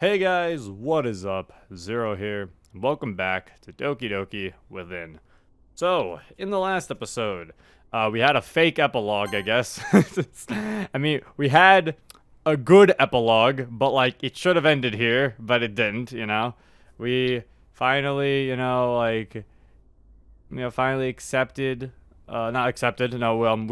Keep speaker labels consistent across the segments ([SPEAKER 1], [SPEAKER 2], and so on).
[SPEAKER 1] Hey guys, what is up? Zero here, and welcome back to Doki Doki Within. So, in the last episode, we had a fake epilogue, I guess. I mean, we had a good epilogue, but like, it should have ended here, but it didn't, you know? We finally, finally accepted, not accepted, no,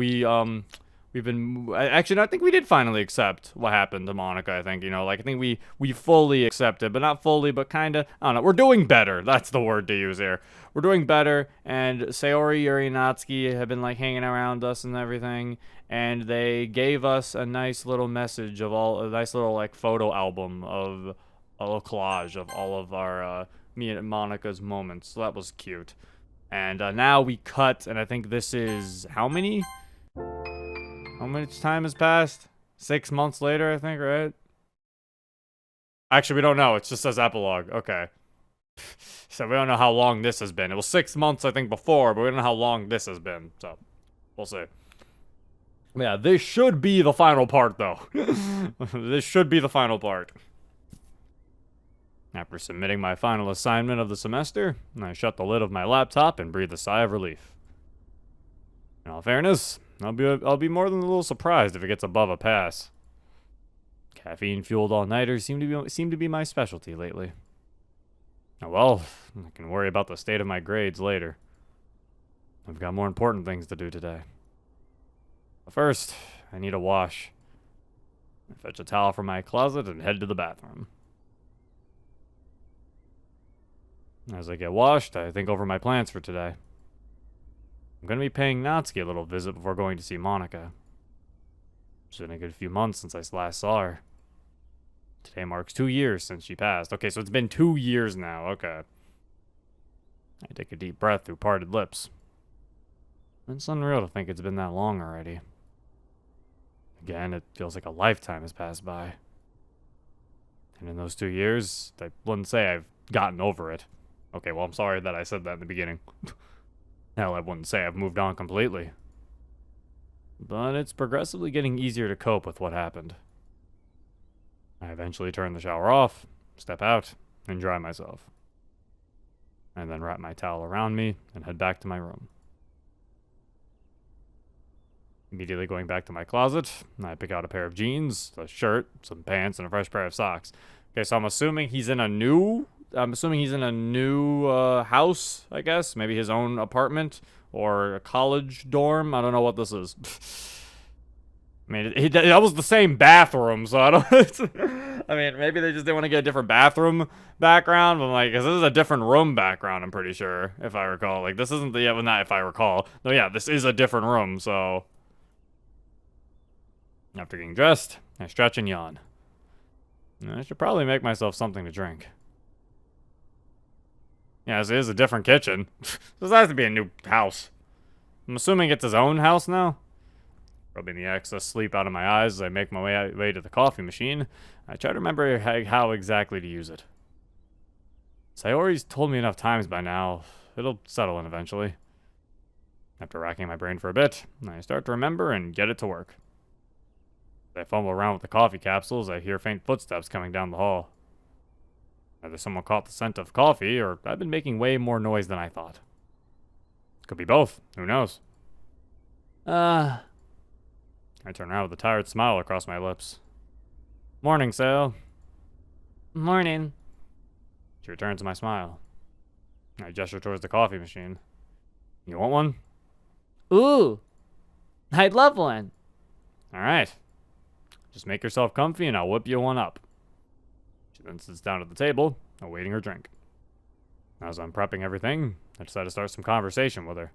[SPEAKER 1] we've been actually no, I think we did finally accept what happened to Monika. I think I think we fully accepted, but not fully, but kind of. I don't know. We're doing better. That's the word to use here. We're doing better, and Sayori, Yuri, and Natsuki have been like hanging around us and everything, and they gave us a nice little message of a nice little like photo album of a little collage of all of our me and Monika's moments. So that was cute. And now we cut, and I think this is how many? How much time has passed? 6 months later, I think, right? Actually, we don't know. It just says epilogue. Okay. So we don't know how long this has been. It was 6 months, I think, before, but we don't know how long this has been. So, we'll see. Yeah, this should be the final part, though. This should be the final part. After submitting my final assignment of the semester, I shut the lid of my laptop and breathed a sigh of relief. In all fairness, I'll be more than a little surprised if it gets above a pass. Caffeine-fueled all-nighters seem to be my specialty lately. Oh well, I can worry about the state of my grades later. I've got more important things to do today. But first, I need a wash. I fetch a towel from my closet and head to the bathroom. As I get washed, I think over my plans for today. I'm going to be paying Natsuki a little visit before going to see Monika. It's been a good few months since I last saw her. Today marks 2 years since she passed. Okay, so it's been 2 years now. Okay. I take a deep breath through parted lips. It's unreal to think it's been that long already. Again, it feels like a lifetime has passed by. And in those 2 years, I wouldn't say I've gotten over it. Okay, well, I'm sorry that I said that in the beginning. Hell, I wouldn't say I've moved on completely. But it's progressively getting easier to cope with what happened. I eventually turn the shower off, step out, and dry myself. And then wrap my towel around me and head back to my room. Immediately going back to my closet, I pick out a pair of jeans, a shirt, some pants, and a fresh pair of socks. Okay, so I'm assuming he's in a new house, I guess. Maybe his own apartment or a college dorm. I don't know what this is. I mean, that was the same bathroom, so I don't... I mean, maybe they just didn't want to get a different bathroom background, but like, 'cause this is a different room background, I'm pretty sure, if I recall. Like, this isn't the... Yeah, well, not if I recall. No, yeah, this is a different room, so... After getting dressed, I stretch and yawn. I should probably make myself something to drink. Yeah, this is a different kitchen. This has to be a new house. I'm assuming it's his own house now. Rubbing the excess sleep out of my eyes as I make my way to the coffee machine, I try to remember how exactly to use it. Sayori's told me enough times by now. It'll settle in eventually. After racking my brain for a bit, I start to remember and get it to work. As I fumble around with the coffee capsules, I hear faint footsteps coming down the hall. Either someone caught the scent of coffee, or I've been making way more noise than I thought. Could be both. Who knows? I turn around with a tired smile across my lips. Morning, Sal.
[SPEAKER 2] Morning.
[SPEAKER 1] She returns my smile. I gesture towards the coffee machine. You want one?
[SPEAKER 2] Ooh, I'd love one.
[SPEAKER 1] Alright. Just make yourself comfy and I'll whip you one up. She then sits down at the table, awaiting her drink. As I'm prepping everything, I decide to start some conversation with her.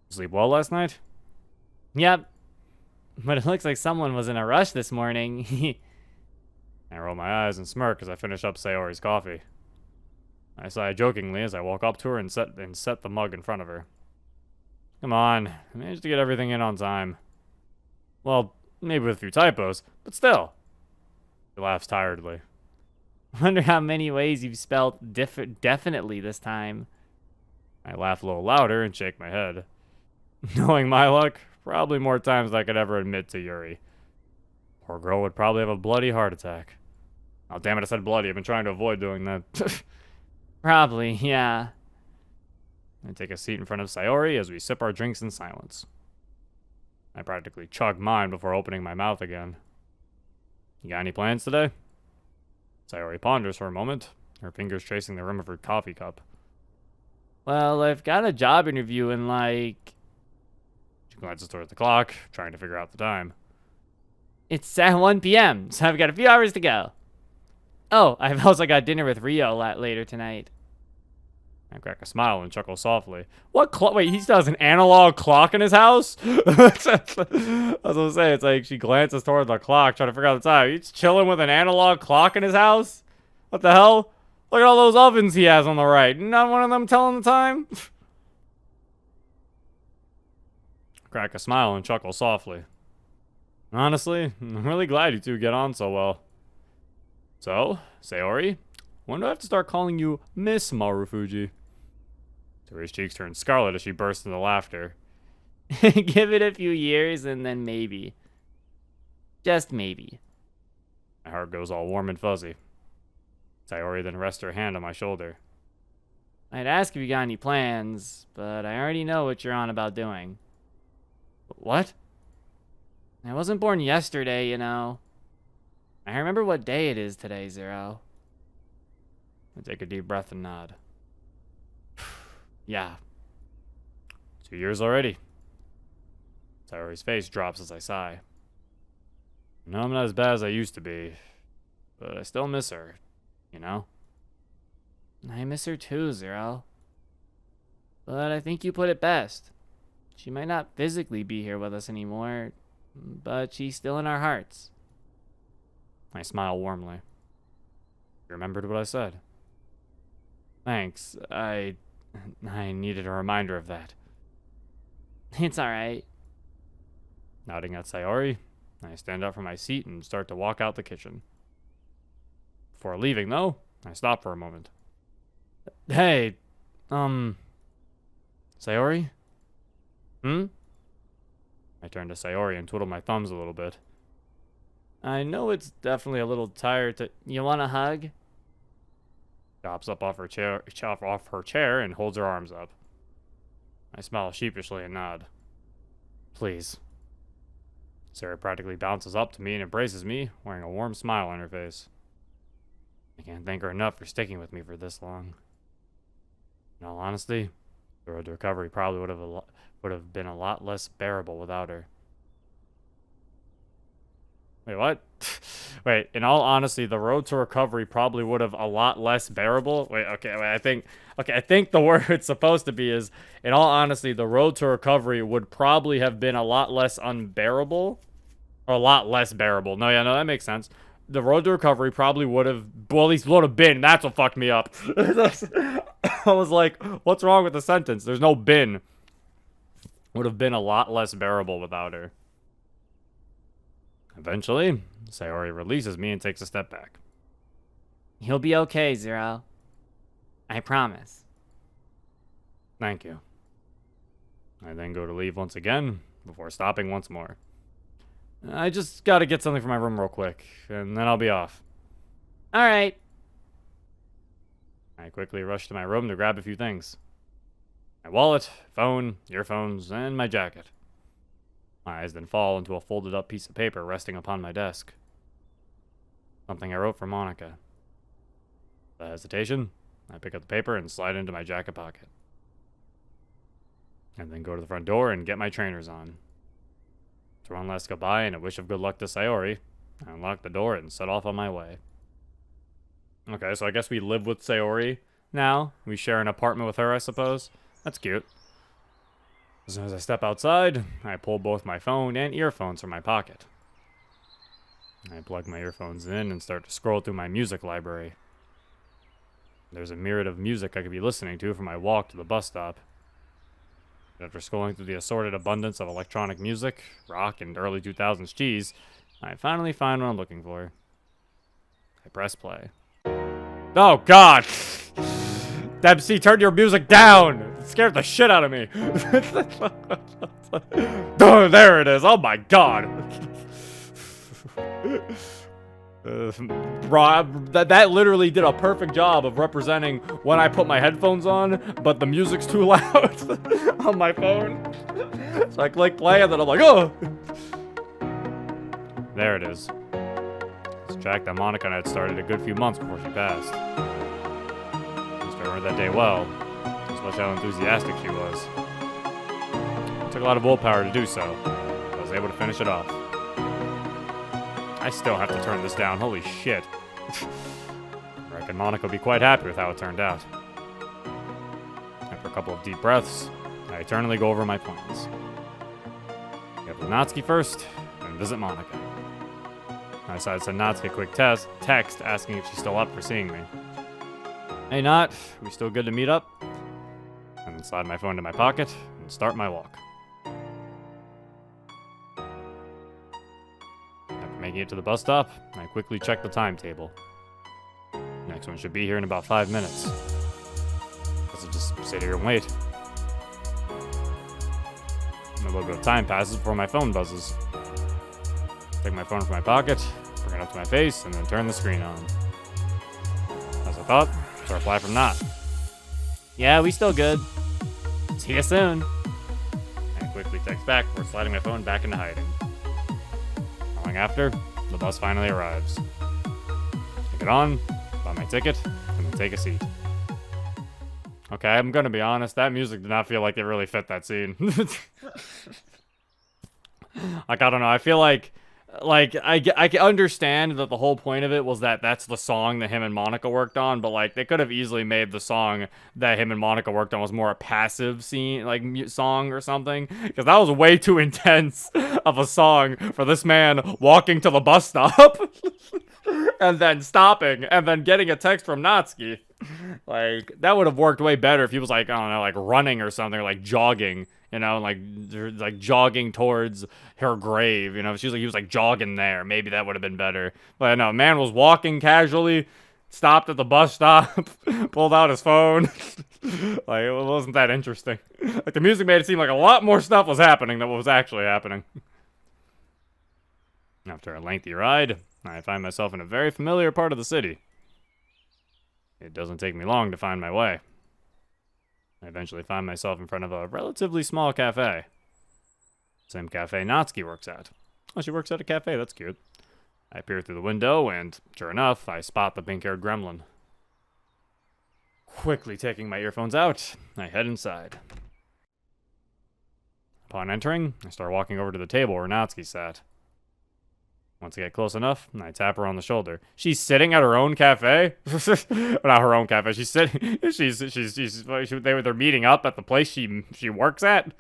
[SPEAKER 1] Sleep well last night?
[SPEAKER 2] Yep. But it looks like someone was in a rush this morning.
[SPEAKER 1] I roll my eyes and smirk as I finish up Sayori's coffee. I sigh jokingly as I walk up to her and set the mug in front of her. Come on, I managed to get everything in on time. Well, maybe with a few typos, but still. She laughs tiredly.
[SPEAKER 2] Wonder how many ways you've spelled definitely this time.
[SPEAKER 1] I laugh a little louder and shake my head. Knowing my luck, probably more times than I could ever admit to Yuri. Poor girl would probably have a bloody heart attack. Oh, damn it, I said bloody. I've been trying to avoid doing that.
[SPEAKER 2] Probably, yeah.
[SPEAKER 1] I take a seat in front of Sayori as we sip our drinks in silence. I practically chug mine before opening my mouth again. You got any plans today? Sayori ponders for a moment, her fingers tracing the rim of her coffee cup.
[SPEAKER 2] Well, I've got a job interview in like...
[SPEAKER 1] She glances toward the clock, trying to figure out the time.
[SPEAKER 2] It's at 1 p.m., so I've got a few hours to go. Oh, I've also got dinner with Rio later tonight.
[SPEAKER 1] I crack a smile and chuckle softly. What clock? Wait, he still has an analog clock in his house? I was gonna say, it's like she glances toward the clock, trying to figure out the time. He's chilling with an analog clock in his house? What the hell? Look at all those ovens he has on the right. Not one of them telling the time? Crack a smile and chuckle softly. Honestly, I'm really glad you two get on so well. So, Sayori, when do I have to start calling you Miss Marufuji? Sayori's cheeks turn scarlet as she bursts into laughter.
[SPEAKER 2] Give it a few years and then maybe. Just maybe.
[SPEAKER 1] My heart goes all warm and fuzzy. Sayori then rests her hand on my shoulder.
[SPEAKER 2] I'd ask if you got any plans, but I already know what you're on about doing.
[SPEAKER 1] What?
[SPEAKER 2] I wasn't born yesterday, you know. I remember what day it is today, Zero.
[SPEAKER 1] I take a deep breath and nod. Yeah. 2 years already. Sayori's face drops as I sigh. No, I'm not as bad as I used to be, but I still miss her, you know?
[SPEAKER 2] I miss her too, Zero. But I think you put it best. She might not physically be here with us anymore, but she's still in our hearts.
[SPEAKER 1] I smile warmly. You remembered what I said. Thanks. I needed a reminder of that.
[SPEAKER 2] It's alright.
[SPEAKER 1] Nodding at Sayori, I stand up from my seat and start to walk out the kitchen. Before leaving, though, I stop for a moment. Hey, Sayori? I turn to Sayori and twiddle my thumbs a little bit. I know it's definitely a little tired to...
[SPEAKER 2] You want a hug?
[SPEAKER 1] Hops up off her chair and holds her arms up. I smile sheepishly and nod. Please. Sarah practically bounces up to me and embraces me, wearing a warm smile on her face. I can't thank her enough for sticking with me for this long. In all honesty, the road to recovery probably would have been a lot less bearable without her. Wait, what? Wait, in all honesty, the road to recovery probably would have a lot less bearable. Wait, I think the word it's supposed to be is, in all honesty, the road to recovery would probably have been a lot less unbearable. Or a lot less bearable. No, that makes sense. The road to recovery probably would have, well, at least would have been. That's what fucked me up. I was like, what's wrong with the sentence? There's no been. Would have been a lot less bearable without her. Eventually, Sayori releases me and takes a step back.
[SPEAKER 2] You'll be okay, Zero. I promise.
[SPEAKER 1] Thank you. I then go to leave once again, before stopping once more. I just gotta get something from my room real quick, and then I'll be off.
[SPEAKER 2] Alright.
[SPEAKER 1] I quickly rush to my room to grab a few things. My wallet, phone, earphones, and my jacket. My eyes then fall into a folded up piece of paper resting upon my desk. Something I wrote for Monika. Without hesitation, I pick up the paper and slide it into my jacket pocket. And then go to the front door and get my trainers on. After one last goodbye and a wish of good luck to Sayori, I unlock the door and set off on my way. Okay, so I guess we live with Sayori now. We share an apartment with her, I suppose. That's cute. As soon as I step outside, I pull both my phone and earphones from my pocket. I plug my earphones in and start to scroll through my music library. There's a myriad of music I could be listening to from my walk to the bus stop. After scrolling through the assorted abundance of electronic music, rock, and early 2000s cheese, I finally find what I'm looking for. I press play. Oh, God! Debsy, turn your music down! It scared the shit out of me. Oh, there it is. Oh, my God. That literally did a perfect job of representing when I put my headphones on, but the music's too loud on my phone. So I click play and then I'm like, oh! There it is. It's a track that Monika and I had started a good few months before she passed. I just remember that day well, especially how enthusiastic she was. It took a lot of willpower to do so. I was able to finish it off. I still have to turn this down, holy shit. I reckon Monika will be quite happy with how it turned out. After a couple of deep breaths, I eternally go over my plans. Get to Natsuki first, then visit Monika. I decided to send Natsuki a quick text asking if she's still up for seeing me. Hey Nat, we still good to meet up? And then slide my phone to my pocket and start my walk. Making it to the bus stop, I quickly check the timetable. Next one should be here in about 5 minutes. Guess I'll just sit here and wait. A little bit of time passes before my phone buzzes. Take my phone from my pocket, bring it up to my face, and then turn the screen on. As I thought, it's a reply from Nat.
[SPEAKER 2] Yeah, we still good. See you soon.
[SPEAKER 1] I quickly text back before sliding my phone back into hiding. Long after, the bus finally arrives. I get on, buy my ticket, and then take a seat. Okay, I'm gonna be honest, that music did not feel like it really fit that scene. Like, I don't know, I feel like I can understand that the whole point of it was that that's the song that him and Monika worked on, but like they could have easily made the song that him and Monika worked on was more a passive scene, like song or something, because that was way too intense of a song for this man walking to the bus stop and then stopping and then getting a text from Natsuki. Like that would have worked way better if he was like, I don't know, like running or something, or like jogging. You know, like jogging towards her grave. You know, he was like jogging there. Maybe that would have been better. But no, man was walking casually, stopped at the bus stop, pulled out his phone. Like it wasn't that interesting. Like the music made it seem like a lot more stuff was happening than what was actually happening. After a lengthy ride, I find myself in a very familiar part of the city. It doesn't take me long to find my way. I eventually find myself in front of a relatively small cafe. Same cafe Natsuki works at. Oh, she works at a cafe, that's cute. I peer through the window, and sure enough, I spot the pink-haired gremlin. Quickly taking my earphones out, I head inside. Upon entering, I start walking over to the table where Natsuki sat. Once I get close enough, I tap her on the shoulder. She's sitting at her own cafe? Not her own cafe. She's sitting. They're meeting up at the place she works at.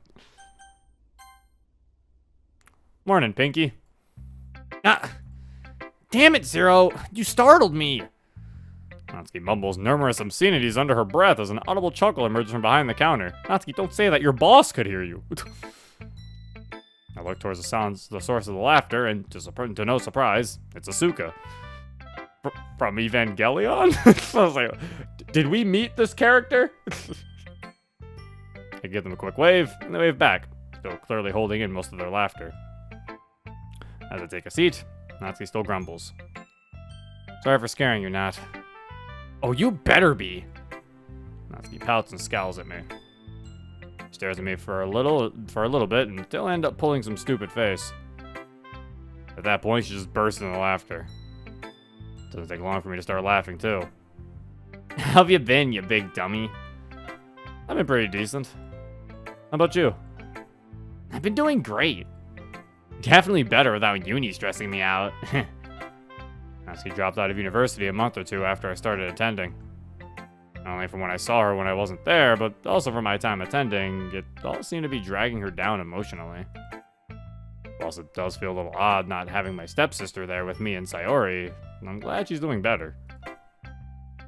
[SPEAKER 1] Morning, Pinky.
[SPEAKER 2] Ah, damn it, Zero! You startled me.
[SPEAKER 1] Natsuki mumbles numerous obscenities under her breath as an audible chuckle emerges from behind the counter. Natsuki, don't say that. Your boss could hear you. I look towards the source of the laughter, and to no surprise, it's Asuka. From Evangelion? I was like, did we meet this character? I give them a quick wave, and they wave back, still clearly holding in most of their laughter. As I take a seat, Natsuki still grumbles. Sorry for scaring you, Nat. Oh, you better be! Natsuki pouts and scowls at me. Stares at me for a little bit, and still end up pulling some stupid face. At that point, she just bursts into laughter. Doesn't take long for me to start laughing, too.
[SPEAKER 2] How have you been, you big dummy?
[SPEAKER 1] I've been pretty decent. How about you?
[SPEAKER 2] I've been doing great. Definitely better without uni stressing me out.
[SPEAKER 1] Natsuki dropped out of university a month or two after I started attending. Not only from when I saw her when I wasn't there, but also from my time attending, it all seemed to be dragging her down emotionally. Whilst it does feel a little odd not having my stepsister there with me and Sayori, I'm glad she's doing better.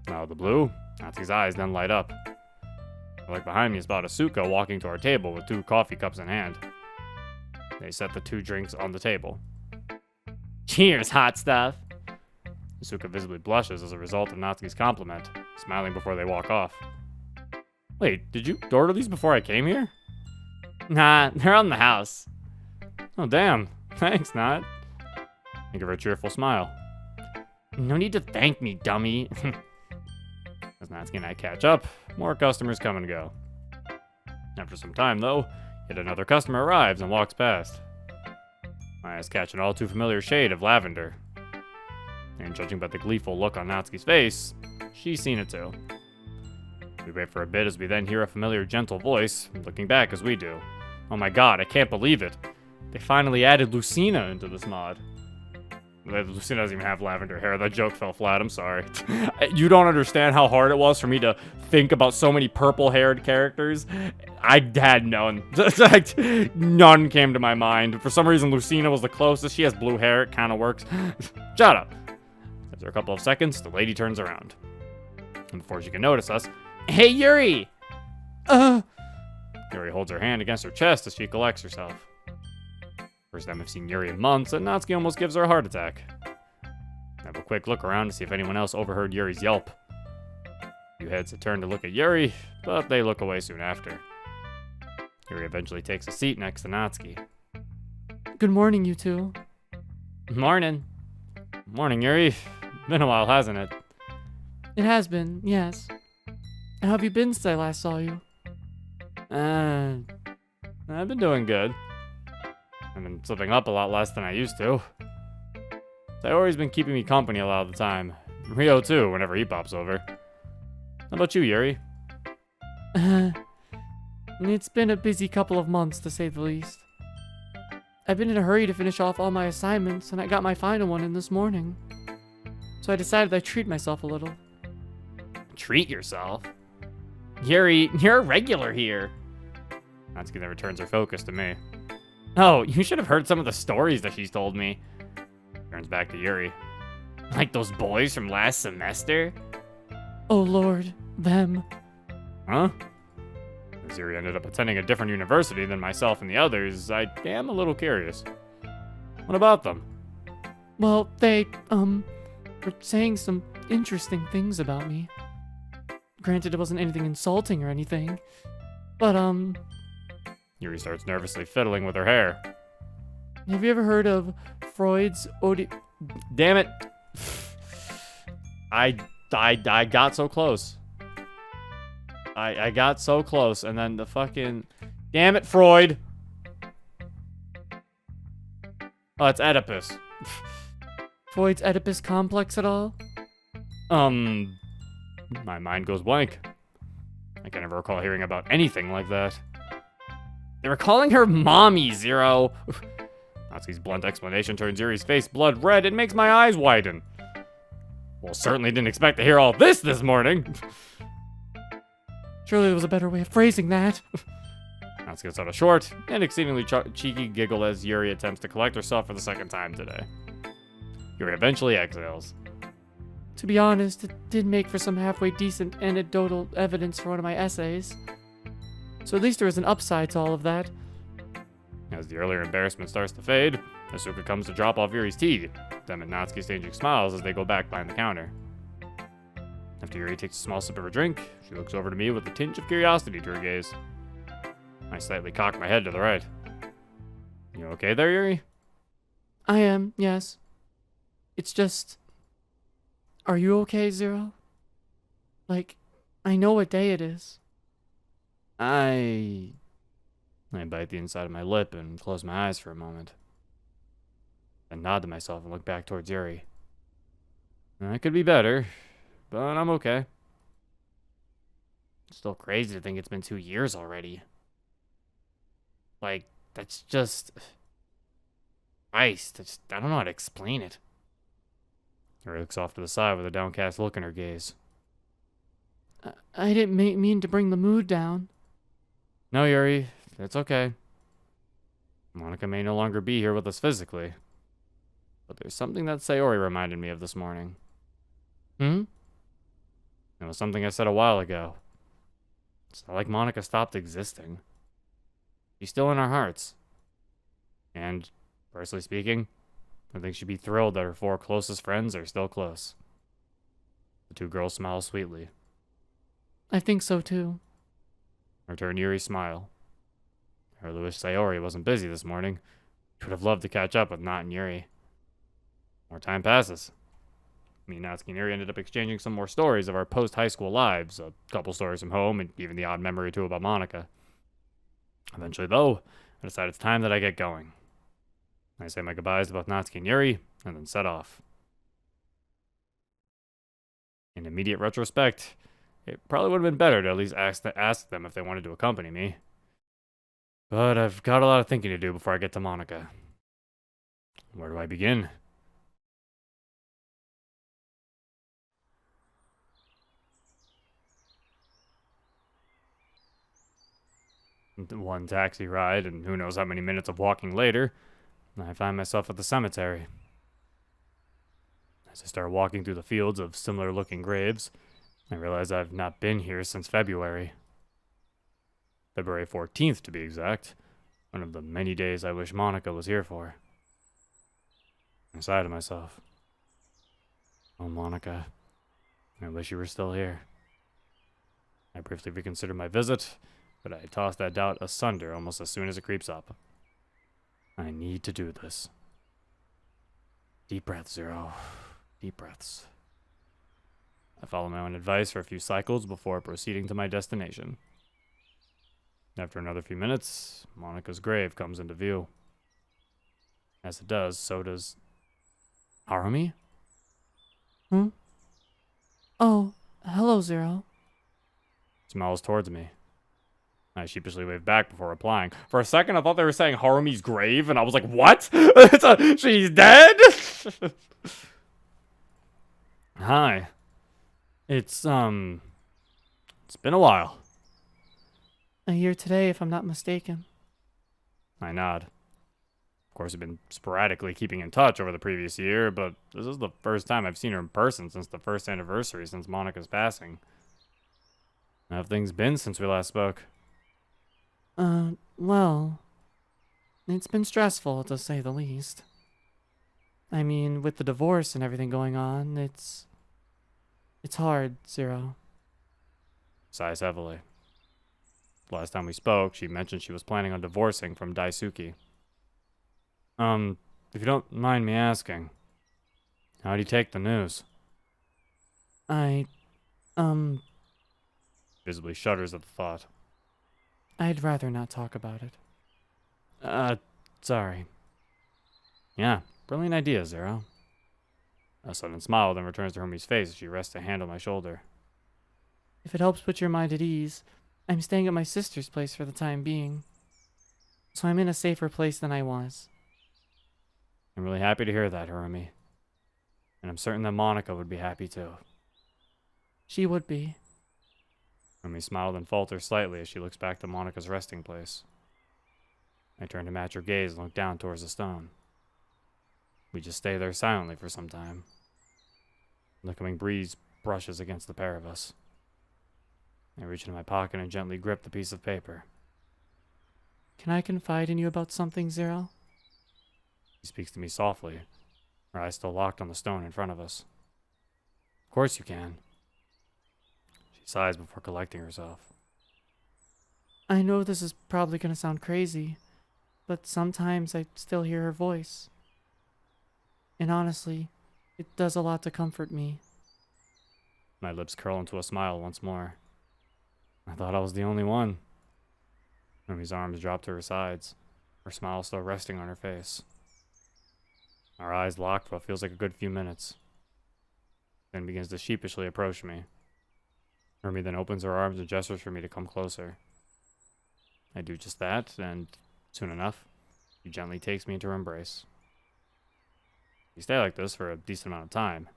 [SPEAKER 1] Out of the blue, Natsuki's eyes then light up. I look behind me and spot Asuka walking to our table with 2 coffee cups in hand. They set the 2 drinks on the table.
[SPEAKER 2] Cheers, hot stuff.
[SPEAKER 1] Asuka visibly blushes as a result of Natsuki's compliment, smiling before they walk off. Wait, did you order these before I came here?
[SPEAKER 2] Nah, they're on the house.
[SPEAKER 1] Oh, damn. Thanks, Nat. I give her a cheerful smile. No need to thank me, dummy. As Natsuki and I catch up, more customers come and go. After some time, though, yet another customer arrives and walks past. My eyes catch an all too familiar shade of lavender. And judging by the gleeful look on Natsuki's face, she's seen it too. We wait for a bit as we then hear a familiar gentle voice, looking back as we do. Oh my god, I can't believe it. They finally added Lucina into this mod. Lucina doesn't even have lavender hair. That joke fell flat. I'm sorry. You don't understand how hard it was for me to think about so many purple-haired characters. I had none. None came to my mind. For some reason, Lucina was the closest. She has blue hair. It kind of works. Shut up. After a couple of seconds, the lady turns around. And before she can notice us, hey, Yuri! Yuri holds her hand against her chest as she collects herself. First time I've seen Yuri in months, and Natsuki almost gives her a heart attack. I have a quick look around to see if anyone else overheard Yuri's yelp. A few heads had turned to look at Yuri, but they look away soon after. Yuri eventually takes a seat next to Natsuki.
[SPEAKER 2] Good morning, you two.
[SPEAKER 1] Morning. Morning, Yuri. Been a while, hasn't it?
[SPEAKER 2] It has been, yes. How have you been since I last saw you?
[SPEAKER 1] I've been doing good. I've been slipping up a lot less than I used to. Sayori's been keeping me company a lot of the time. Rio too, whenever he pops over. How about you, Yuri?
[SPEAKER 2] It's been a busy couple of months, to say the least. I've been in a hurry to finish off all my assignments, and I got my final one in this morning. So I decided I'd treat myself a little.
[SPEAKER 1] Treat yourself? Yuri, you're a regular here. Natsuki then returns her focus to me. Oh, you should have heard some of the stories that she's told me. Turns back to Yuri. Like those boys from last semester?
[SPEAKER 2] Oh lord, them.
[SPEAKER 1] Huh? As Yuri ended up attending a different university than myself and the others, I am a little curious. What about them?
[SPEAKER 2] Well, they, were saying some interesting things about me. Granted, it wasn't anything insulting or anything, but,
[SPEAKER 1] Yuri starts nervously fiddling with her hair.
[SPEAKER 2] have you ever heard of Freud's
[SPEAKER 1] Damn it! I got so close. I got so close, and then the fucking... Damn it, Freud! Oh, it's Oedipus.
[SPEAKER 2] Freud's Oedipus complex at all?
[SPEAKER 1] My mind goes blank. I can never recall hearing about anything like that. They were calling her Mommy, Zero. Natsuki's blunt explanation turns Yuri's face blood red and makes my eyes widen. Well, certainly didn't expect to hear all this morning.
[SPEAKER 2] Surely there was a better way of phrasing that.
[SPEAKER 1] Natsuki lets out a short and exceedingly cheeky giggle as Yuri attempts to collect herself for the second time today. Yuri eventually exhales.
[SPEAKER 2] To be honest, it did make for some halfway decent anecdotal evidence for one of my essays. So at least there is an upside to all of that.
[SPEAKER 1] As the earlier embarrassment starts to fade, Asuka comes to drop off Yuri's tea. Them and Natsuki exchanging smiles as they go back behind the counter. After Yuri takes a small sip of her drink, she looks over to me with a tinge of curiosity to her gaze. I slightly cock my head to the right. You okay there, Yuri?
[SPEAKER 2] I am, yes. It's just... Are you okay, Zero? Like, I know what day it is.
[SPEAKER 1] I bite the inside of my lip and close my eyes for a moment. Then nod to myself and look back towards Yuri. I could be better, but I'm okay. It's still crazy to think it's been 2 years already. Like, that's just... Christ, I don't know how to explain it. Yuri looks off to the side with a downcast look in her gaze.
[SPEAKER 2] I didn't mean to bring the mood down.
[SPEAKER 1] No, Yuri, it's okay. Monika may no longer be here with us physically, but there's something that Sayori reminded me of this morning.
[SPEAKER 2] Hmm?
[SPEAKER 1] It was something I said a while ago. It's not like Monika stopped existing. She's still in our hearts. And, personally speaking, I think she'd be thrilled that her 4 closest friends are still close. The 2 girls smile sweetly.
[SPEAKER 2] I think so too.
[SPEAKER 1] Return Yuri's smile. I really wish Sayori wasn't busy this morning. She would have loved to catch up with Not and Yuri. More time passes. Me and Natsuki and Eri ended up exchanging some more stories of our post-high school lives, a couple stories from home, and even the odd memory or two about Monika. Eventually, though, I decided it's time that I get going. I say my goodbyes to both Natsuki and Yuri, and then set off. In immediate retrospect, it probably would have been better to at least ask them if they wanted to accompany me. But I've got a lot of thinking to do before I get to Monika. Where do I begin? One taxi ride, and who knows how many minutes of walking later, I find myself at the cemetery. As I start walking through the fields of similar-looking graves, I realize I've not been here since February. February 14th, to be exact. One of the many days I wish Monika was here for. I sigh to myself. Oh, Monika. I wish you were still here. I briefly reconsidered my visit, but I toss that doubt asunder almost as soon as it creeps up. I need to do this. Deep breath, Zero. Deep breaths. I follow my own advice for a few cycles before proceeding to my destination. After another few minutes, Monika's grave comes into view. As it does, so does Harumi?
[SPEAKER 2] Oh, hello, Zero.
[SPEAKER 1] Smiles towards me. I sheepishly waved back before replying. For a second, I thought they were saying Harumi's grave, and I was like, what? She's dead? Hi. It's been a while.
[SPEAKER 2] A year today, if I'm not mistaken.
[SPEAKER 1] I nod. Of course, I've been sporadically keeping in touch over the previous year, but this is the first time I've seen her in person since the first anniversary since Monika's passing. How have things been since we last spoke?
[SPEAKER 2] Well, it's been stressful, to say the least. I mean, with the divorce and everything going on, it's hard, Zero.
[SPEAKER 1] Sighs heavily. Last time we spoke, she mentioned she was planning on divorcing from Daisuke. If you don't mind me asking, how do you take the news? Visibly shudders at the thought.
[SPEAKER 2] I'd rather not talk about it.
[SPEAKER 1] Sorry. Yeah, brilliant idea, Zero. A sudden smile then returns to Hermie's face as she rests a hand on my shoulder.
[SPEAKER 2] If it helps put your mind at ease, I'm staying at my sister's place for the time being. So I'm in a safer place than I was.
[SPEAKER 1] I'm really happy to hear that, Hermie. And I'm certain that Monika would be happy too.
[SPEAKER 2] She would be.
[SPEAKER 1] Hermie smiled and falters slightly as she looks back to Monika's resting place. I turn to match her gaze and look down towards the stone. We just stay there silently for some time. The coming breeze brushes against the pair of us. I reach into my pocket and gently grip the piece of paper.
[SPEAKER 2] Can I confide in you about something, Zero?
[SPEAKER 1] She speaks to me softly, her eyes still locked on the stone in front of us. Of course you can. She sighs before collecting herself.
[SPEAKER 2] I know this is probably going to sound crazy, but sometimes I still hear her voice. And honestly, it does a lot to comfort me.
[SPEAKER 1] My lips curl into a smile once more. I thought I was the only one. Hermie's arms drop to her sides, her smile still resting on her face. Our eyes lock for what feels like a good few minutes. Then begins to sheepishly approach me. Hermie then opens her arms and gestures for me to come closer. I do just that, and soon enough, she gently takes me into her embrace. We stay like this for a decent amount of time.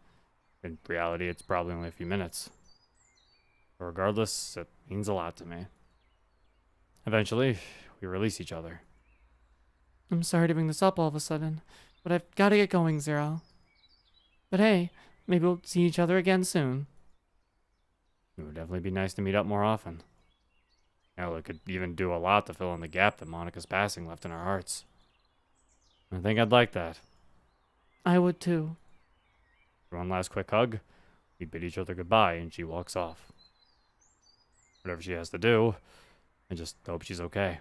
[SPEAKER 1] In reality, it's probably only a few minutes. But regardless, it means a lot to me. Eventually, we release each other.
[SPEAKER 2] I'm sorry to bring this up all of a sudden, but I've got to get going, Zero. But hey, maybe we'll see each other again soon.
[SPEAKER 1] It would definitely be nice to meet up more often. Hell, it could even do a lot to fill in the gap that Monika's passing left in our hearts. I think I'd like that.
[SPEAKER 2] I would too.
[SPEAKER 1] For one last quick hug, we bid each other goodbye and she walks off. Whatever she has to do, I just hope she's okay.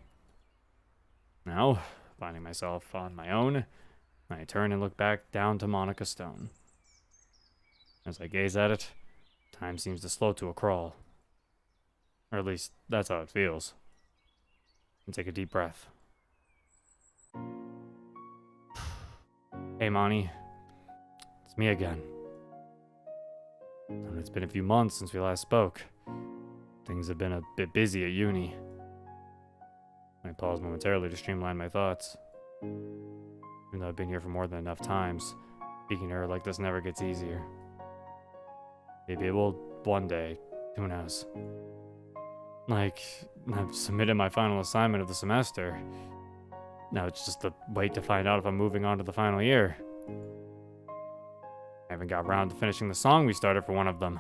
[SPEAKER 1] Now, finding myself on my own, I turn and look back down to Monika Stone. As I gaze at it, time seems to slow to a crawl. Or at least, that's how it feels. And take a deep breath. Hey, Moni. It's me again. And it's been a few months since we last spoke. Things have been a bit busy at uni. I paused momentarily to streamline my thoughts. Even though I've been here for more than enough times, speaking to her like this never gets easier. Maybe it will one day. Who knows? Like, I've submitted my final assignment of the semester. Now it's just a wait to find out if I'm moving on to the final year. I haven't got around to finishing the song we started for one of them.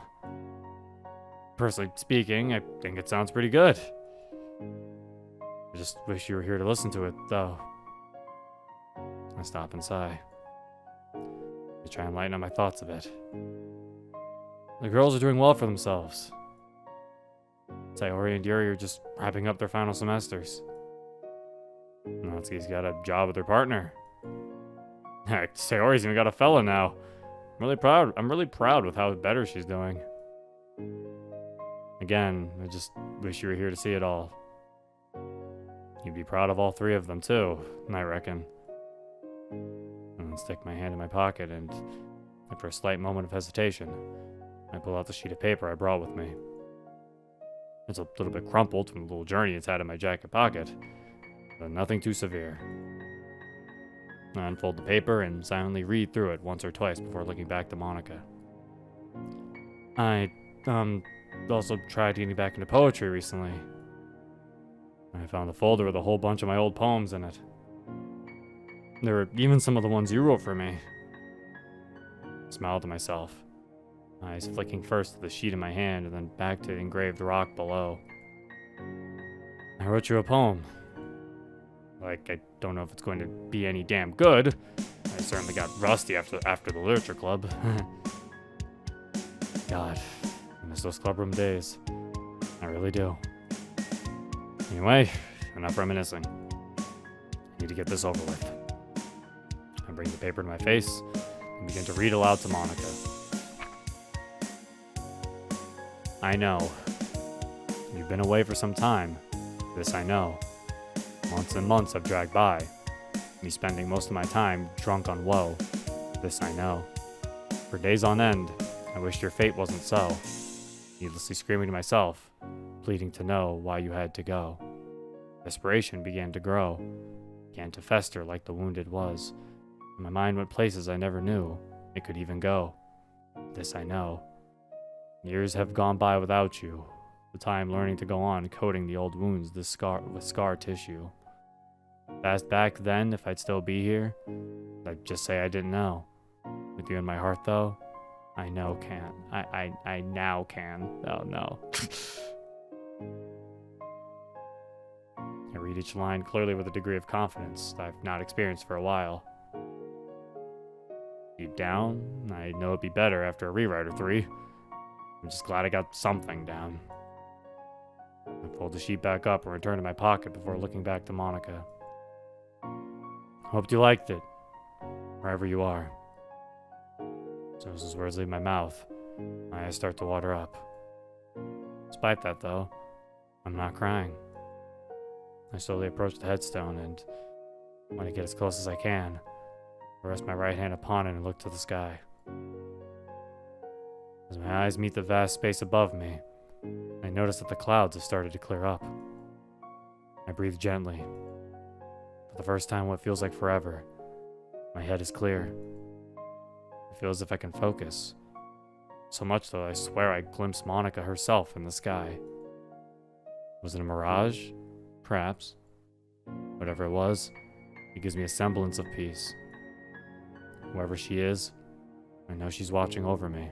[SPEAKER 1] Personally speaking, I think it sounds pretty good. I just wish you were here to listen to it, though. I stop and sigh. I try and lighten up my thoughts a bit. The girls are doing well for themselves. Sayori and Yuri are just wrapping up their final semesters. Natsuki's got a job with her partner. Heck, Sayori's even got a fella now. I'm really proud with how better she's doing. Again, I just wish you were here to see it all. You'd be proud of all three of them too, I reckon. I stick my hand in my pocket and, after a slight moment of hesitation, I pull out the sheet of paper I brought with me. It's a little bit crumpled from the little journey it's had in my jacket pocket, but nothing too severe. I unfold the paper and silently read through it once or twice before looking back to Monika. I, also tried getting back into poetry recently. I found a folder with a whole bunch of my old poems in it. There were even some of the ones you wrote for me. I smiled to myself, eyes flicking first to the sheet in my hand and then back to the engraved rock below. I wrote you a poem. Like, I don't know if it's going to be any damn good. I certainly got rusty after the literature club. God, I miss those clubroom days. I really do. Anyway, enough reminiscing. I need to get this over with. I bring the paper to my face and begin to read aloud to Monika. I know. You've been away for some time. This I know. Months and months have dragged by. Me spending most of my time drunk on woe. This I know. For days on end, I wished your fate wasn't so. Needlessly screaming to myself, pleading to know why you had to go. Desperation began to grow, began to fester like the wound it was. My mind went places I never knew it could even go. This I know. Years have gone by without you. The time learning to go on coating the old wounds with scar tissue. Fast back then, if I'd still be here, I'd just say I didn't know. With you in my heart, though, I know can. I now can. Oh no. I read each line clearly with a degree of confidence that I've not experienced for a while. Deep down, I know it'd be better after a rewrite or three. I'm just glad I got something down. I pulled the sheet back up and returned to my pocket before looking back to Monika. Hoped you liked it, wherever you are. So as those words leave my mouth, my eyes start to water up. Despite that, though, I'm not crying. I slowly approach the headstone and, when I get as close as I can, I rest my right hand upon it and look to the sky. As my eyes meet the vast space above me, I notice that the clouds have started to clear up. I breathe gently. For the first time in what feels like forever, my head is clear. I feel as if I can focus. So much that I swear I glimpsed Monika herself in the sky. Was it a mirage? Perhaps. Whatever it was, it gives me a semblance of peace. Whoever she is, I know she's watching over me.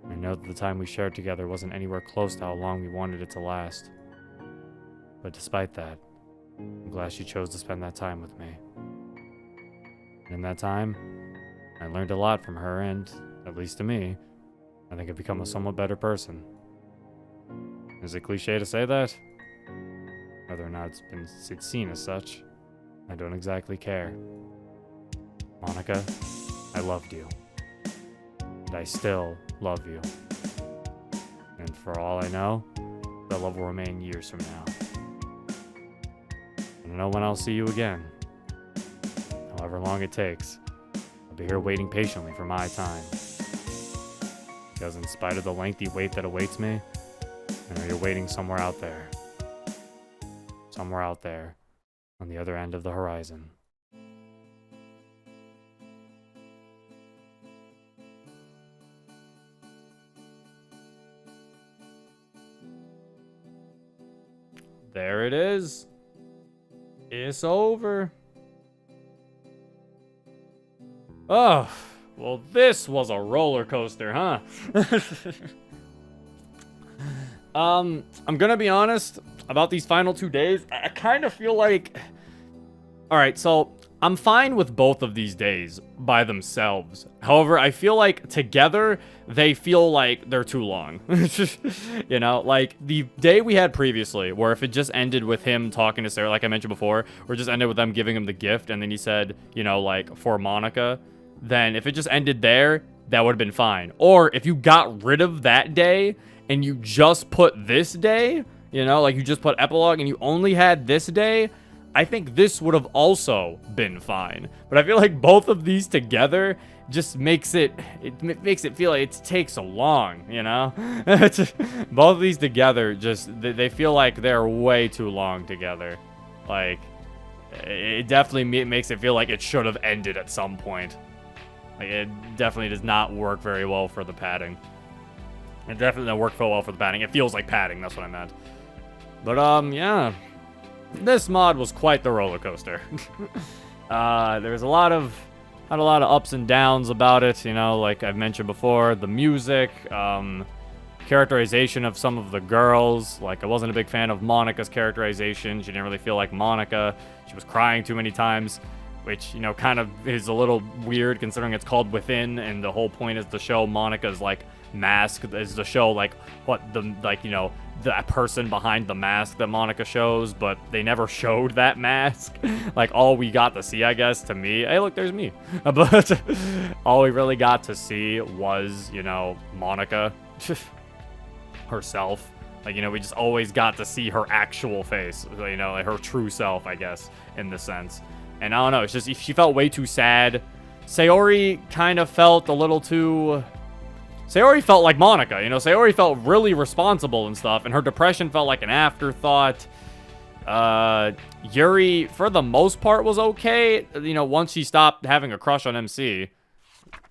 [SPEAKER 1] I know that the time we shared together wasn't anywhere close to how long we wanted it to last. But despite that, I'm glad she chose to spend that time with me. And in that time, I learned a lot from her and, at least to me, I think I've become a somewhat better person. Is it cliche to say that? Whether or not it's seen as such, I don't exactly care. Monika, I loved you. And I still love you. And for all I know, that love will remain years from now. I don't know when I'll see you again. However long it takes, I'll be here waiting patiently for my time. Because in spite of the lengthy wait that awaits me, I know you're waiting somewhere out there. Somewhere out there, on the other end of the horizon. There it is. It's over. Oh, well, this was a roller coaster, huh? I'm gonna be honest about these final 2 days. I kind of feel like... Alright, so I'm fine with both of these days by themselves. However, I feel like together, they feel like they're too long. You know, like the day we had previously, where if it just ended with him talking to Sarah, like I mentioned before, or just ended with them giving him the gift, and then he said, you know, like, for Monika, then if it just ended there, that would have been fine. Or if you got rid of that day, and you just put this day, you know, like you just put epilogue, and you only had this day, I think this would have also been fine. But I feel like both of these together just makes it feel like it takes so long, you know? Both of these together just, they feel like they're way too long together. Like, it definitely makes it feel like it should have ended at some point. Like, it definitely does not work very well for the padding. It definitely doesn't work so well for the padding. It feels like padding, that's what I meant. But, yeah. This mod was quite the roller coaster. There's a lot of ups and downs about it, you know, like I've mentioned before. The music, characterization of some of the girls. Like, I wasn't a big fan of Monika's characterization. She didn't really feel like Monika. She was crying too many times, which, you know, kind of is a little weird considering it's called Within, and the whole point is to show Monika's, like, mask, is to show, like, what the, like, you know, that person behind the mask that Monika shows, but they never showed that mask. Like, all we got to see, I guess, to me, hey, look, there's me. But all we really got to see was, you know, Monika herself. Like, you know, we just always got to see her actual face, you know, like her true self, I guess, in the sense. And I don't know, it's just, she felt way too sad. Sayori kind of felt a little too... Sayori felt like Monika, you know, Sayori felt really responsible and stuff, and her depression felt like an afterthought. Yuri, for the most part, was okay, you know, once she stopped having a crush on MC.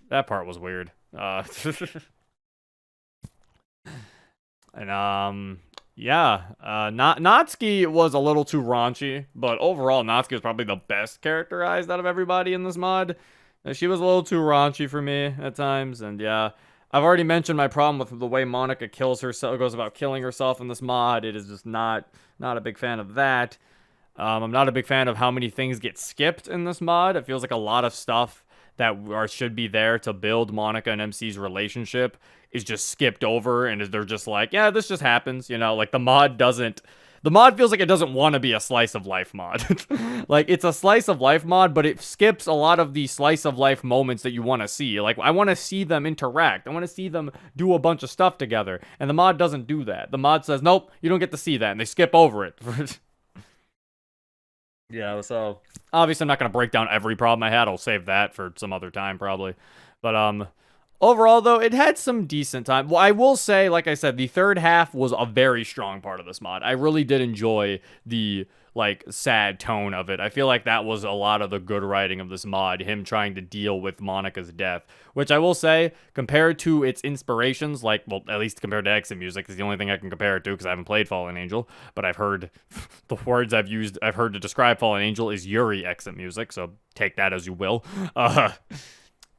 [SPEAKER 1] That part was weird. And, yeah, Natsuki was a little too raunchy, but overall, Natsuki was probably the best characterized out of everybody in this mod. She was a little too raunchy for me at times, and yeah. I've already mentioned my problem with the way Monika kills herself, goes about killing herself in this mod. It is just not a big fan of that. I'm not a big fan of how many things get skipped in this mod. It feels like a lot of stuff that should be there to build Monika and MC's relationship is just skipped over, and they're just like, yeah, this just happens, you know, like the mod feels like it doesn't want to be a slice of life mod. Like, it's a slice of life mod, but it skips a lot of the slice of life moments that you want to see. Like, I want to see them interact. I want to see them do a bunch of stuff together. And the mod doesn't do that. The mod says, nope, you don't get to see that. And they skip over it. Yeah, so obviously I'm not going to break down every problem I had. I'll save that for some other time probably. But, overall, though, it had some decent time. Well, I will say, like I said, the third half was a very strong part of this mod. I really did enjoy the, like, sad tone of it. I feel like that was a lot of the good writing of this mod, him trying to deal with Monika's death. Which I will say, compared to its inspirations, like, well, at least compared to exit music, is the only thing I can compare it to, because I haven't played Fallen Angel, but I've heard, the words I've heard to describe Fallen Angel is Yuri exit music, so take that as you will.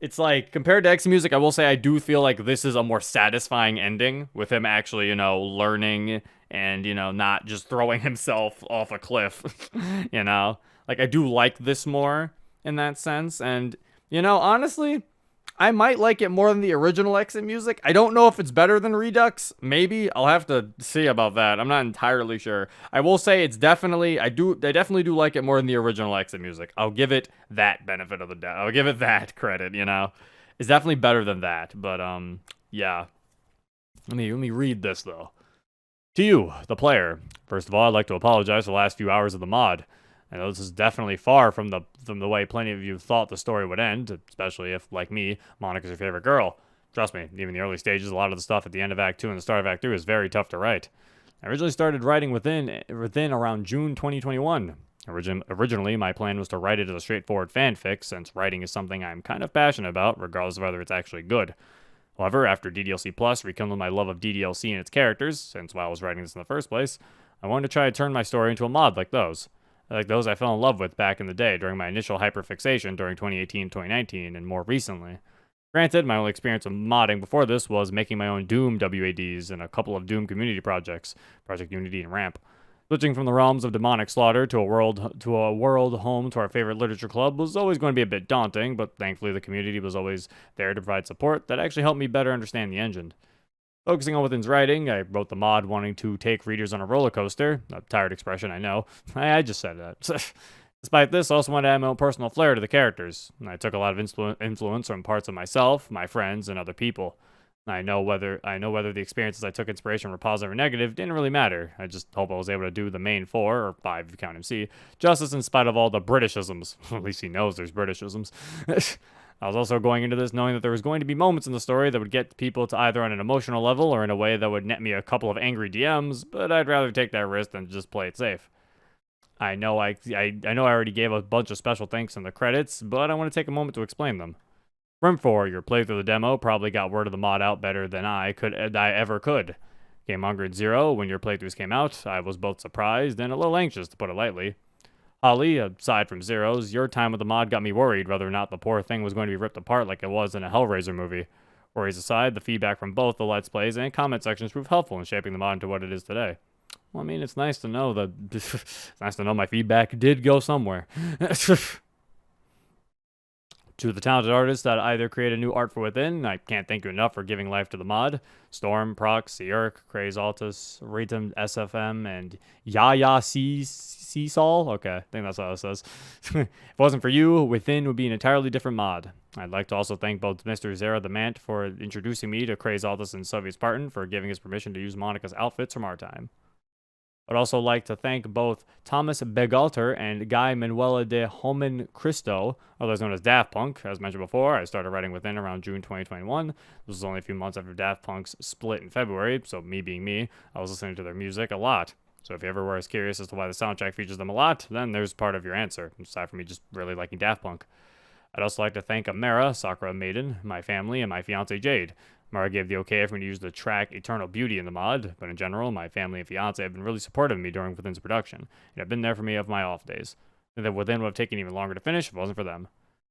[SPEAKER 1] It's like, compared to exit music, I will say I do feel like this is a more satisfying ending with him actually, you know, learning and, you know, not just throwing himself off a cliff, you know? Like, I do like this more in that sense, and, you know, honestly, I might like it more than the original exit music. I don't know if it's better than Redux. Maybe. I'll have to see about that. I'm not entirely sure. I will say it's definitely, I definitely do like it more than the original exit music. I'll give it that benefit of the doubt. I'll give it that credit, you know. is definitely better than that. But yeah. Let me read this though. To you, the player. First of all, I'd like to apologize for the last few hours of the mod. I know this is definitely far from the way plenty of you thought the story would end, especially if, like me, Monika's your favorite girl. Trust me, even in the early stages, a lot of the stuff at the end of Act 2 and the start of Act 3 is very tough to write. I originally started writing within around June 2021. Originally, my plan was to write it as a straightforward fanfic, since writing is something I'm kind of passionate about, regardless of whether it's actually good. However, after DDLC Plus rekindled my love of DDLC and its characters, since while I was writing this in the first place, I wanted to try to turn my story into a mod like those. Like those I fell in love with back in the day during my initial hyperfixation during 2018 2019, and more recently. Granted, my only experience of modding before this was making my own Doom WADs and a couple of Doom community projects, Project Unity and Ramp. Switching from the realms of demonic slaughter to a world home to our favorite literature club was always going to be a bit daunting, but thankfully the community was always there to provide support that actually helped me better understand the engine. Focusing on Within's writing, I wrote the mod wanting to take readers on a roller coaster. A tired expression, I know. I just said that. Despite this, I also wanted to add my own personal flair to the characters. I took a lot of influence from parts of myself, my friends, and other people. I know whether the experiences I took inspiration were positive or negative didn't really matter. I just hope I was able to do the main 4, or 5 if you count MC, justice in spite of all the Britishisms. At least he knows there's Britishisms. I was also going into this knowing that there was going to be moments in the story that would get people to either on an emotional level or in a way that would net me a couple of angry DMs, but I'd rather take that risk than just play it safe. I know I already gave a bunch of special thanks in the credits, but I want to take a moment to explain them. Brim4, your playthrough of the demo probably got word of the mod out better than I ever could. Game Hunger and Zero, when your playthroughs came out, I was both surprised and a little anxious, to put it lightly. Holly, aside from Zero's, your time with the mod got me worried whether or not the poor thing was going to be ripped apart like it was in a Hellraiser movie. Worries aside, the feedback from both the Let's Plays and comment sections proved helpful in shaping the mod into what it is today. Well, I mean, it's nice to know that it's nice to know my feedback did go somewhere. To the talented artists that either created new art for Within, I can't thank you enough for giving life to the mod. Storm, Prox, Seark, Craze Altus, Ritum, SFM, and Yaya Seesall. Okay, I think that's how it says. If it wasn't for you, Within would be an entirely different mod. I'd like to also thank both Mr. Zera the Mant for introducing me to Craze Altus and Soviet Spartan for giving us permission to use Monika's outfits from our time. I'd also like to thank both Thomas Begalter and Guy Manuela de Homen Cristo, otherwise known as Daft Punk. As mentioned before, I started writing Within around June 2021. This was only a few months after Daft Punk's split in February, so me being me, I was listening to their music a lot. So if you ever were as curious as to why the soundtrack features them a lot, then there's part of your answer, aside from me just really liking Daft Punk. I'd also like to thank Amara, Sakura Maiden, my family, and my fiance Jade. Mara gave the okay for me to use the track Eternal Beauty in the mod, but in general, my family and fiance have been really supportive of me during Within's production, and have been there for me of my off days. And that Within would have taken even longer to finish if it wasn't for them.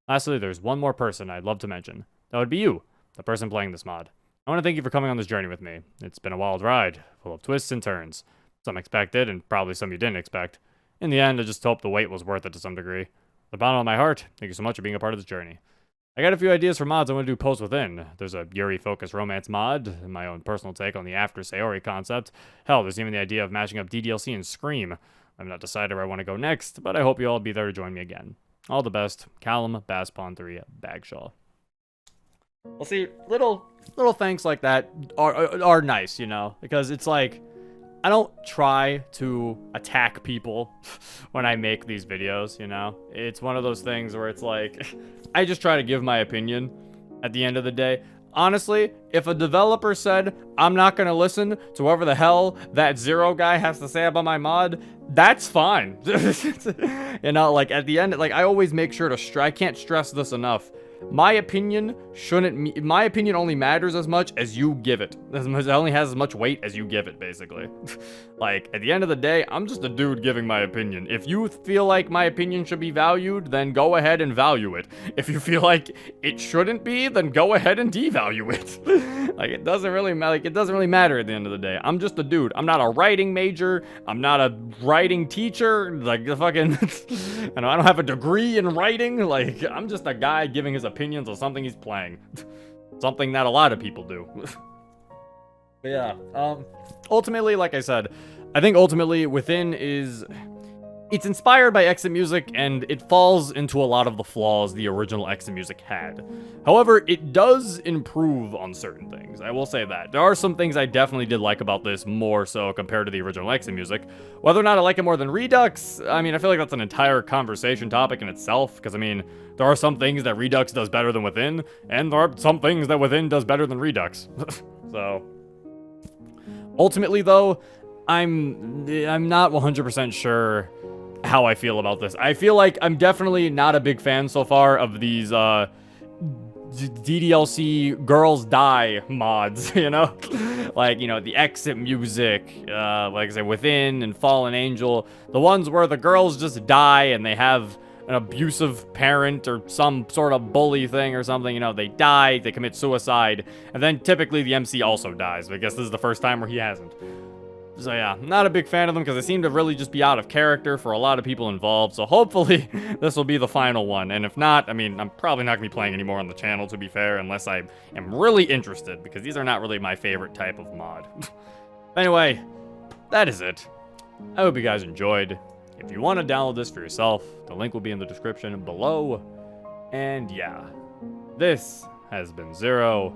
[SPEAKER 1] Lastly, there's one more person I'd love to mention. That would be you, the person playing this mod. I want to thank you for coming on this journey with me. It's been a wild ride, full of twists and turns. Some expected, and probably some you didn't expect. In the end, I just hope the wait was worth it to some degree. The bottom of my heart, thank you so much for being a part of this journey. I got a few ideas for mods I want to do post Within. There's a Yuri-focused romance mod, my own personal take on the After Sayori concept. Hell, there's even the idea of mashing up DDLC and Scream. I've not decided where I want to go next, but I hope you all be there to join me again. All the best, Callum, Basspon 3, Bagshaw. Well, see, little thanks like that are nice, you know, because it's like, I don't try to attack people when I make these videos, you know? It's one of those things where it's like, I just try to give my opinion at the end of the day. Honestly, if a developer said, I'm not going to listen to whoever the hell that Zero guy has to say about my mod, that's fine. You know, like at the end, like I always make sure to I can't stress this enough. My opinion my opinion only matters as much as you give it. It only has as much weight as you give it, basically. Like, at the end of the day, I'm just a dude giving my opinion. If you feel like my opinion should be valued, then go ahead and value it. If you feel like it shouldn't be, then go ahead and devalue it. Like, it doesn't really matter at the end of the day. I'm just a dude. I'm not a writing major. I'm not a writing teacher. Like, the fucking... I don't have a degree in writing. Like, I'm just a guy giving his opinions on something he's playing. Something that a lot of people do. But yeah, ultimately, like I said, I think ultimately Within is it's inspired by exit music, and it falls into a lot of the flaws the original exit music had. However, it does improve on certain things. I will say that. There are some things I definitely did like about this more so compared to the original exit music. Whether or not I like it more than Redux, I mean, I feel like that's an entire conversation topic in itself, because, I mean, there are some things that Redux does better than Within, and there are some things that Within does better than Redux. So, ultimately, though, I'm not 100% sure how I feel about this. I feel like I'm definitely not a big fan so far of these DDLC Girls Die mods, you know? Like, you know, the exit music, like I said, Within and Fallen Angel, the ones where the girls just die and they have an abusive parent or some sort of bully thing or something, you know, they die, they commit suicide, and then typically the MC also dies, but I guess this is the first time where he hasn't. So yeah, not a big fan of them because they seem to really just be out of character for a lot of people involved. So hopefully this will be the final one. And if not, I mean, I'm probably not going to be playing anymore on the channel, to be fair, unless I am really interested, because these are not really my favorite type of mod. Anyway, that is it. I hope you guys enjoyed. If you want to download this for yourself, the link will be in the description below. And yeah, this has been Zero.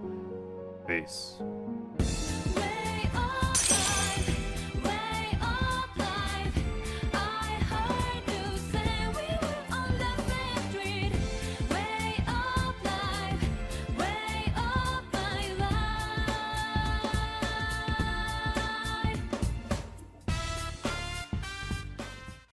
[SPEAKER 1] Peace.